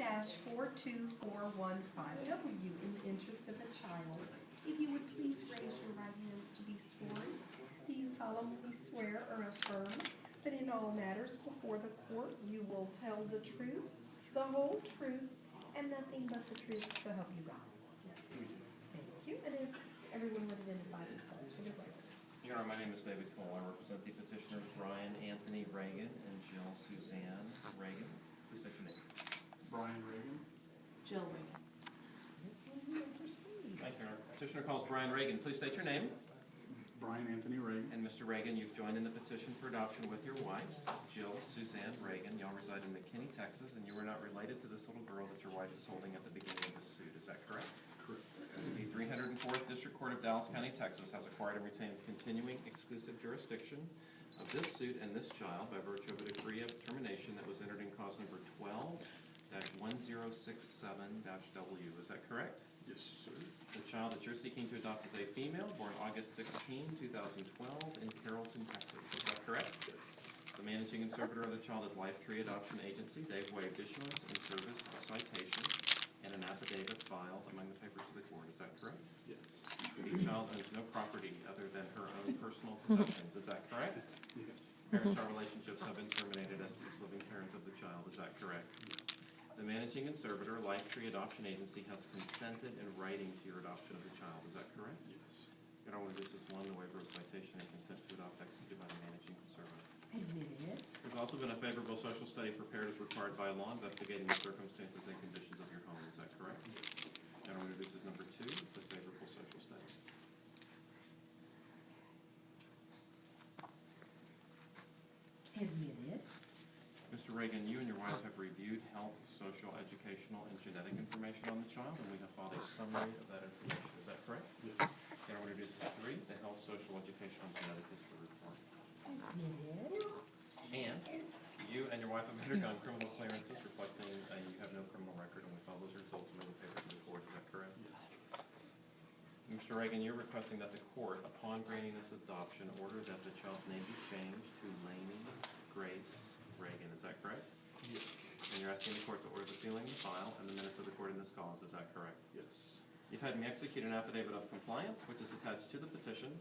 1-42415W in the interest of the child. If you would please raise your right hands to be sworn. Do you solemnly swear or affirm that in all matters before the court you will tell the truth, the whole truth, and nothing but the truth, so help you God? Yes. Thank you. And if everyone would identify themselves for the record. Your Honor, my name is David Cole. I represent the petitioners Brian Anthony Reagan and Jill Suzanne Reagan. Please state your name. Brian Reagan. Jill Reagan. You may proceed. Thank you, Your Honor. Petitioner calls Brian Reagan. Please state your name. Brian Anthony Reagan. And Mr. Reagan, you've joined in the petition for adoption with your wives, Jill Suzanne Reagan. Y'all reside in McKinney, Texas, and you are not related to this little girl that your wife is holding at the beginning of this suit. Is that correct? Correct. The 304th District Court of Dallas County, Texas has acquired and retains continuing exclusive jurisdiction of this suit and this child by virtue of a decree of termination that was entered in cause number 12-1067-W. Is that correct? Yes, sir. The child that you're seeking to adopt is a female born August 16, 2012 in Carrollton, Texas. Is that correct? Yes. The managing and conservator of the child is Life Tree Adoption Agency. They've waived issuance and service of citation and an affidavit filed among the papers of the court. Is that correct? Yes. The child owns no property other than her own personal possessions. Is that correct? Yes. Parent-child relationships have been terminated as the living parent of the child. Is that correct? The managing conservator, Life Tree Adoption Agency, has consented in writing to your adoption of the child. Is that correct? Yes. Your Honor, this is one, the waiver of citation and consent to adopt executed by the managing conservator. Admitted. There's also been a favorable social study prepared as required by law investigating the circumstances and conditions of your home. Is that correct? Your Honor, this is number 2, the favorable social study. Admitted. Mr. Reagan, you and your wife have reviewed health, social, educational, and genetic information on the child, and we have filed a summary of that information. Is that correct? Yes. Your Honor, this is 3, the health, social, educational, and genetic history report. Admitted. And you and your wife have undergone criminal clearances reflecting you have no criminal record, and we follow those results in the papers of the court. Is that correct? Yes. Mr. Reagan, you're requesting that the court, upon granting this adoption, order that the child's name be changed to Lainey Grace Reagan. Is that correct? Yes. And you're asking the court to order the sealing of the file and the minutes of the court in this cause. Is that correct? Yes. You've had me execute an affidavit of compliance, which is attached to the petition.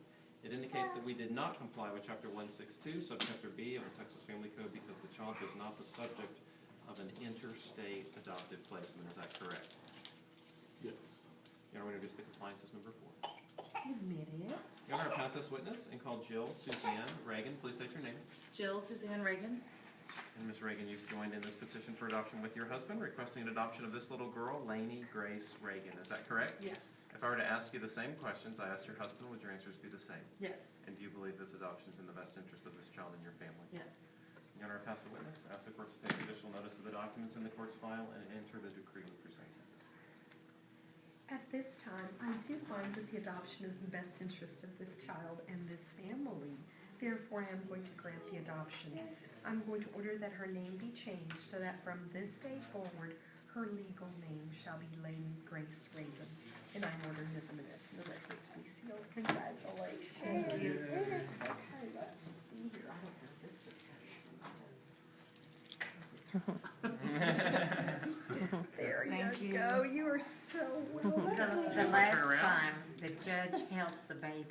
It indicates that we did not comply with Chapter 162, Subchapter B of the Texas Family Code because the child is not the subject of an interstate adoptive placement. Is that correct? Yes. Your Honor, we introduce the compliance as number 4. Admitted. Your Honor, I pass this witness and call Jill Suzanne Reagan. Please state your name. Jill Suzanne Reagan. And Ms. Reagan, you've joined in this petition for adoption with your husband, requesting an adoption of this little girl, Lainey Grace Reagan. Is that correct? Yes. If I were to ask you the same questions I asked your husband, would your answers be the same? Yes. And do you believe this adoption is in the best interest of this child and your family? Yes. Your Honor, I pass the witness. Ask the court to take additional notice of the documents in the court's file and enter the decree we presented. At this time, I do find that the adoption is in the best interest of this child and this family. Therefore, I am going to grant the adoption. I'm going to order that her name be changed so that from this day forward, her legal name shall be Lainey Grace Reagan. And I'm ordering that the minutes and the records be sealed. Congratulations. Thank you. Okay, let's see here. I don't know if this just got sealed. There Thank you you. go. You are so well done. The last time, the judge held the baby.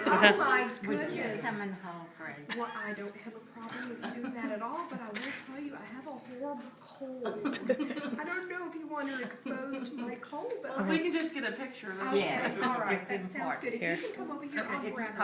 Oh my Would you goodness. come and hold Grace? Well, I don't have a problem with doing that at all, but I will tell you, I have a horrible cold. I don't know if you want her exposed to my cold, but Well, if we can just get a picture of it. okay, Yes, all right, it's that sounds good. If you important. can come over here, I'll It's grab called